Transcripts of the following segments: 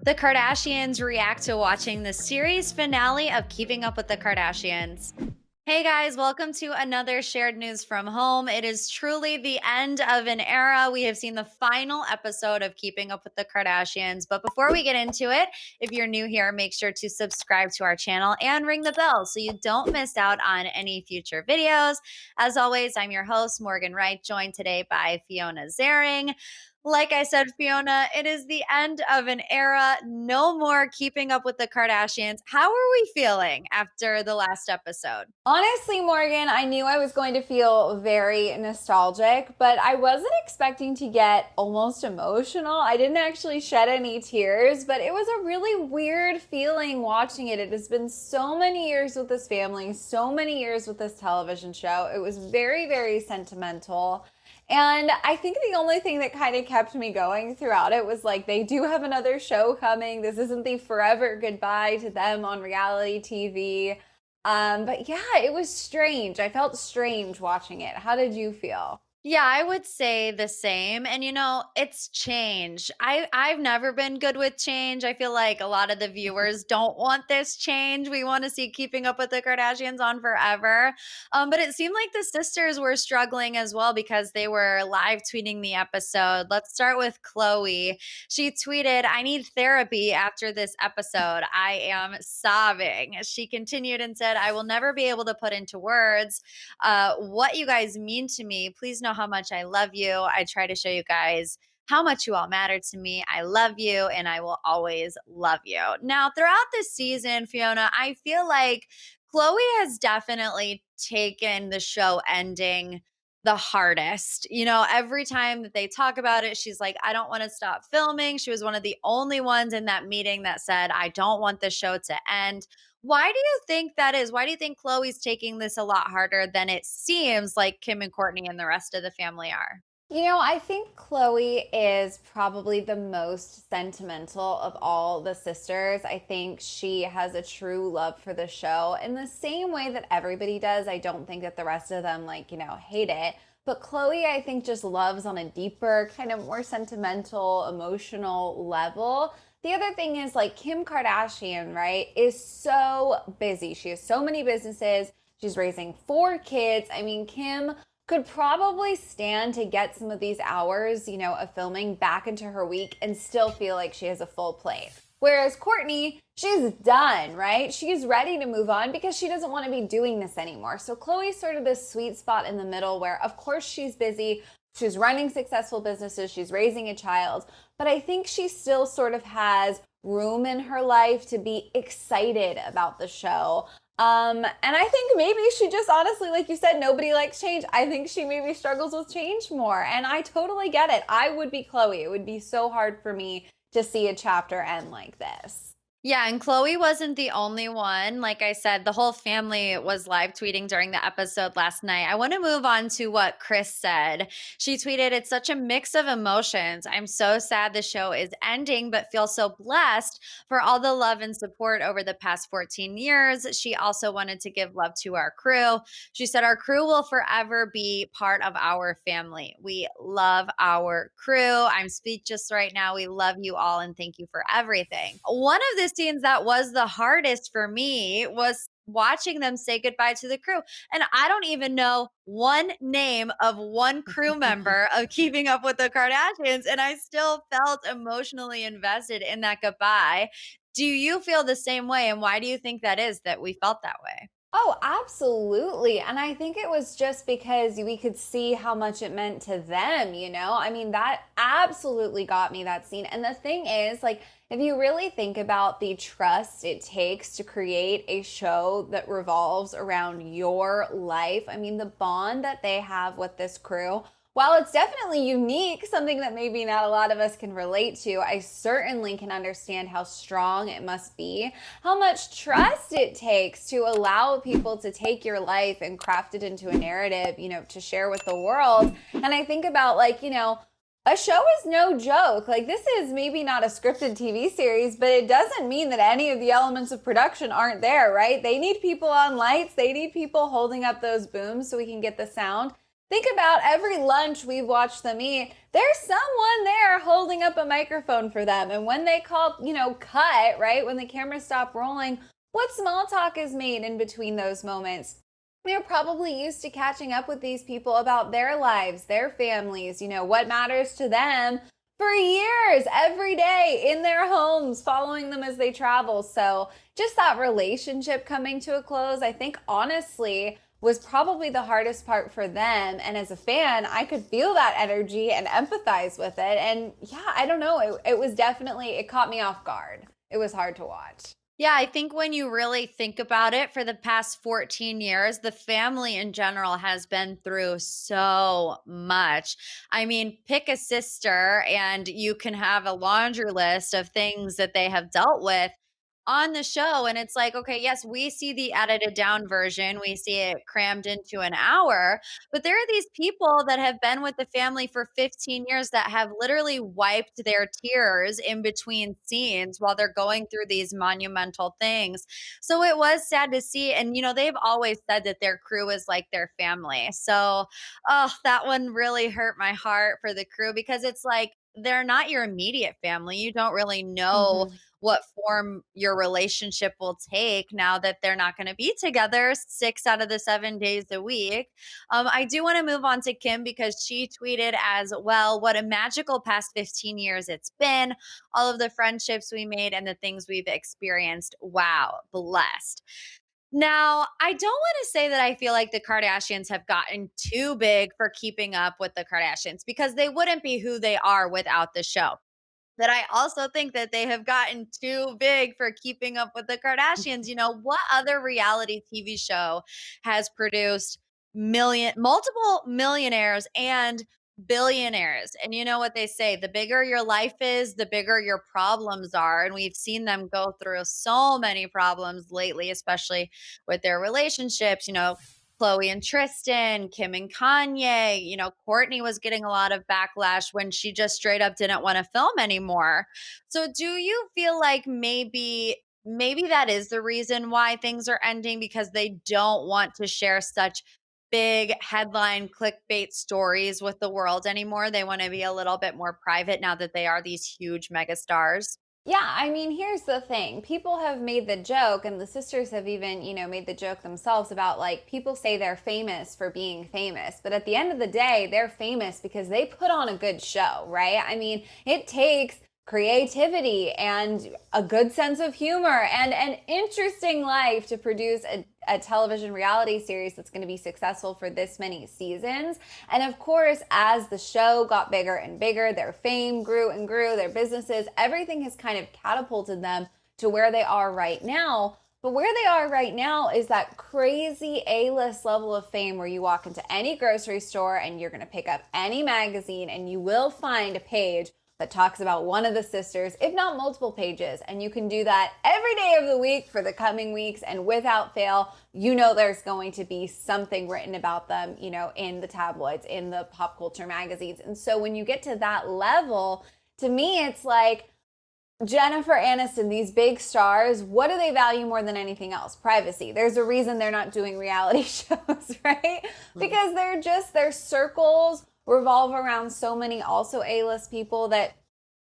The Kardashians react to watching the series finale of Keeping Up with the Kardashians. Hey guys, welcome to another shared news from home. It is truly the end of an era. We have seen the final episode of Keeping Up with the Kardashians. But before we get into it, if you're new here, make sure to subscribe to our channel and ring the bell so you don't miss out on any future videos. As always, I'm your host, Morgan Wright, joined today by Fiona Zaring. Like I said, Fiona, it is the end of an era. No more Keeping Up with the Kardashians. How are we feeling after the last episode? Honestly, Morgan, I knew I was going to feel very nostalgic, but I wasn't expecting to get almost emotional. I didn't actually shed any tears, but it was a really weird feeling watching it. It has been so many years with this family, so many years with this television show. It was very, very sentimental. And I think the only thing that kind of kept me going throughout it was like, they do have another show coming. This isn't the forever goodbye to them on reality TV. But yeah, it was strange. I felt strange watching it. How did you feel? Yeah, I would say the same. And it's change. I've never been good with change. I feel like a lot of the viewers don't want this change. We want to see Keeping Up with the Kardashians on forever. But it seemed like the sisters were struggling as well because they were live tweeting the episode. Let's start with Khloe. She tweeted, "I need therapy after this episode. I am sobbing." She continued and said, "I will never be able to put into words what you guys mean to me. Please know how much I love you. I try to show you guys how much you all matter to me. I love you and I will always love you." Now, throughout this season, Fiona, I feel like Khloe has definitely taken the show ending the hardest. Every time that they talk about it, she's like, "I don't want to stop filming." She was one of the only ones in that meeting that said, "I don't want the show to end." Why do you think that is? Why do you think Chloe's taking this a lot harder than it seems like Kim and Courtney and the rest of the family are? I think Khloe is probably the most sentimental of all the sisters. I think she has a true love for the show in the same way that everybody does. I don't think that the rest of them, hate it. But Khloe, I think, just loves on a deeper, kind of more sentimental, emotional level. The other thing is, Kim Kardashian, right, is so busy. She has so many businesses. She's raising 4 kids. I mean, Kim could probably stand to get some of these hours, of filming back into her week and still feel like she has a full plate. Whereas Courtney, she's done, right? She's ready to move on because she doesn't want to be doing this anymore. So Khloe's sort of this sweet spot in the middle where, of course, she's busy. She's running successful businesses. She's raising a child. But I think she still sort of has room in her life to be excited about the show. And I think maybe she just honestly, like you said, nobody likes change. I think she maybe struggles with change more. And I totally get it. I would be Khloe. It would be so hard for me to see a chapter end like this. Yeah, and Chloe wasn't the only one. Like I said, the whole family was live tweeting during the episode last night. I want to move on to what Kris said. She tweeted, "It's such a mix of emotions. I'm so sad the show is ending, but feel so blessed for all the love and support over the past 14 years. She also wanted to give love to our crew. She said, "Our crew will forever be part of our family. We love our crew. I'm speechless right now. We love you all and thank you for everything." One of the scenes that was the hardest for me was watching them say goodbye to the crew. And I don't even know one name of one crew member of Keeping Up with the Kardashians. And I still felt emotionally invested in that goodbye. Do you feel the same way? And why do you think that is that we felt that way? Oh, absolutely. And I think it was just because we could see how much it meant to them. I mean, that absolutely got me, that scene. And the thing is, if you really think about the trust it takes to create a show that revolves around your life, I mean, the bond that they have with this crew, while it's definitely unique, something that maybe not a lot of us can relate to, I certainly can understand how strong it must be, how much trust it takes to allow people to take your life and craft it into a narrative, to share with the world. And I think about, a show is no joke. This is maybe not a scripted TV series, but it doesn't mean that any of the elements of production aren't there, right? They need people on lights. They need people holding up those booms so we can get the sound. Think about every lunch we've watched them eat. There's someone there holding up a microphone for them. And when they call, cut, right? When the cameras stop rolling, what small talk is made in between those moments? They're probably used to catching up with these people about their lives, their families, what matters to them for years, every day in their homes, following them as they travel. So just that relationship coming to a close, I think honestly was probably the hardest part for them. And as a fan, I could feel that energy and empathize with it. And yeah, I don't know. It was definitely, it caught me off guard. It was hard to watch. Yeah, I think when you really think about it, for the past 14 years, the family in general has been through so much. I mean, pick a sister and you can have a laundry list of things that they have dealt with on the show. And it's like, okay, yes, we see the edited down version, we see it crammed into an hour, but there are these people that have been with the family for 15 years that have literally wiped their tears in between scenes while they're going through these monumental things. So it was sad to see. And, they've always said that their crew is like their family. So, oh, that one really hurt my heart for the crew because it's like, they're not your immediate family. You don't really know Mm-hmm. what form your relationship will take now that they're not going to be together 6 out of the 7 days a week. I do want to move on to Kim because she tweeted as well, what a magical past 15 years it's been, all of the friendships we made and the things we've experienced. Wow, blessed. Now, I don't want to say that I feel like the Kardashians have gotten too big for keeping up with the Kardashians because they wouldn't be who they are without the show. But I also think that they have gotten too big for keeping up with the Kardashians. What other reality TV show has produced multiple millionaires and billionaires? And you know what they say, the bigger your life is, the bigger your problems are. And we've seen them go through so many problems lately, especially with their relationships. Khloe and Tristan, Kim and Kanye. Courtney was getting a lot of backlash when she just straight up didn't want to film anymore. So do you feel like maybe that is the reason why things are ending because they don't want to share such big headline clickbait stories with the world anymore? They want to be a little bit more private now that they are these huge mega stars. Yeah, I mean, here's the thing. People have made the joke, and the sisters have even, made the joke themselves about like people say they're famous for being famous. But at the end of the day, they're famous because they put on a good show, right? I mean, it takes creativity and a good sense of humor and an interesting life to produce a television reality series that's going to be successful for this many seasons. And of course, as the show got bigger and bigger, their fame grew and grew, their businesses, everything has kind of catapulted them to where they are right now. But where they are right now is that crazy A-list level of fame where you walk into any grocery store and you're going to pick up any magazine and you will find a page that talks about one of the sisters, if not multiple pages. And you can do that every day of the week for the coming weeks. And without fail, there's going to be something written about them, in the tabloids, in the pop culture magazines. And so when you get to that level, to me, it's like Jennifer Aniston, these big stars, what do they value more than anything else? Privacy. There's a reason they're not doing reality shows, right? Because their circles revolve around so many also A-list people that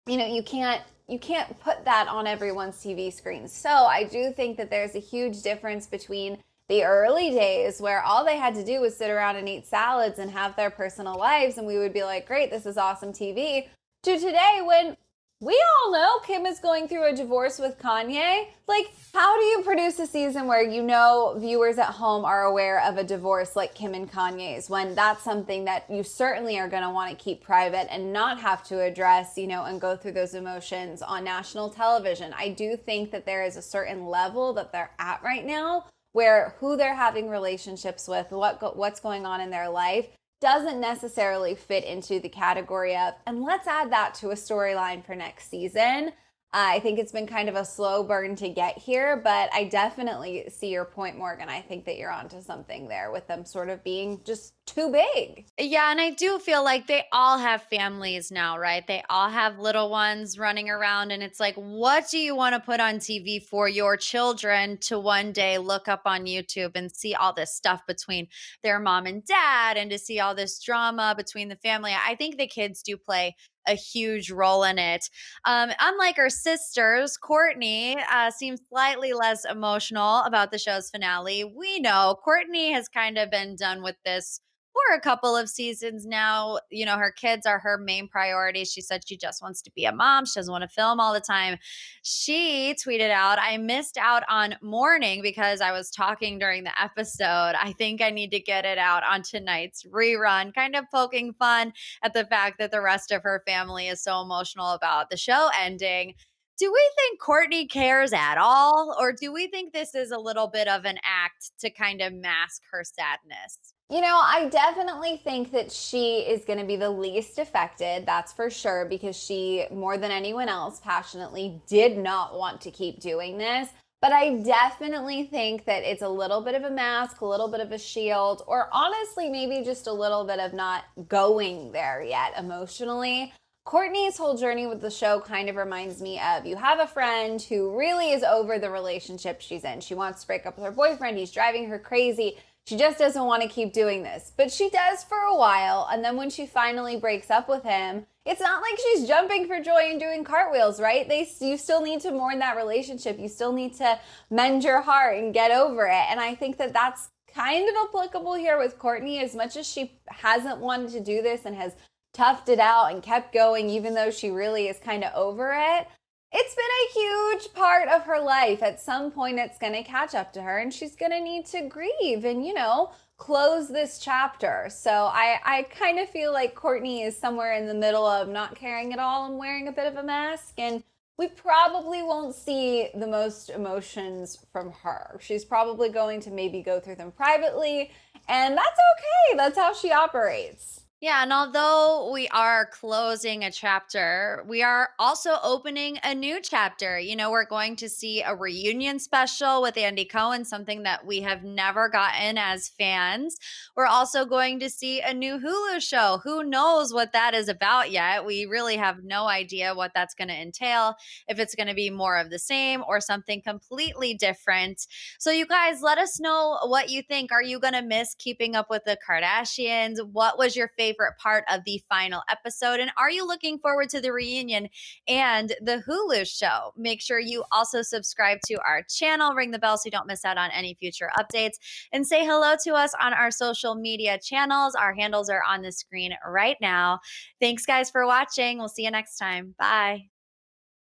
you can't put that on everyone's TV screen. So I do think that there's a huge difference between the early days where all they had to do was sit around and eat salads and have their personal lives and we would be like, great, this is awesome TV, to today when we all know Kim is going through a divorce with Kanye. Like, how do you produce a season where viewers at home are aware of a divorce like Kim and Kanye's when that's something that you certainly are going to want to keep private and not have to address, and go through those emotions on national television? I do think that there is a certain level that they're at right now where who they're having relationships with, what's going on in their life doesn't necessarily fit into the category of, and let's add that to a storyline for next season. I think it's been kind of a slow burn to get here, but I definitely see your point, Morgan. I think that you're onto something there with them sort of being just too big. Yeah, and I do feel like they all have families now, right? They all have little ones running around, and it's like, what do you want to put on TV for your children to one day look up on YouTube and see all this stuff between their mom and dad and to see all this drama between the family? I think the kids do play a huge role in it. Unlike her sisters, Courtney seems slightly less emotional about the show's finale. We know Courtney has kind of been done with this for a couple of seasons now. You know, her kids are her main priority. She said she just wants to be a mom. She doesn't want to film all the time. She tweeted out, I missed out on morning because I was talking during the episode. I think I need to get it out on tonight's rerun, kind of poking fun at the fact that the rest of her family is so emotional about the show ending. Do we think Courtney cares at all? Or do we think this is a little bit of an act to kind of mask her sadness? I definitely think that she is going to be the least affected. That's for sure, because she, more than anyone else, passionately did not want to keep doing this. But I definitely think that it's a little bit of a mask, a little bit of a shield, or honestly, maybe just a little bit of not going there yet emotionally. Courtney's whole journey with the show kind of reminds me of, you have a friend who really is over the relationship she's in. She wants to break up with her boyfriend. He's driving her crazy. She just doesn't want to keep doing this. But she does for a while. And then when she finally breaks up with him, it's not like she's jumping for joy and doing cartwheels, right? You still need to mourn that relationship. You still need to mend your heart and get over it. And I think that that's kind of applicable here with Courtney. As much as she hasn't wanted to do this and has toughed it out and kept going, even though she really is kind of over it, it's been a huge part of her life. At some point, it's going to catch up to her and she's going to need to grieve and, close this chapter. So I kind of feel like Courtney is somewhere in the middle of not caring at all and wearing a bit of a mask. And we probably won't see the most emotions from her. She's probably going to maybe go through them privately. And that's okay. That's how she operates. Yeah, and although we are closing a chapter, we are also opening a new chapter. You know, we're going to see a reunion special with Andy Cohen, something that we have never gotten as fans. We're also going to see a new Hulu show. Who knows what that is about yet? We really have no idea what that's going to entail, if it's going to be more of the same or something completely different. So, you guys, let us know what you think. Are you going to miss keeping up with the Kardashians? What was your favorite part of the final episode? And are you looking forward to the reunion and the Hulu show? Make sure you also subscribe to our channel, ring the bell so you don't miss out on any future updates, and say hello to us on our social media channels. Our handles are on the screen right now. Thanks, guys, for watching. We'll see you next time. Bye.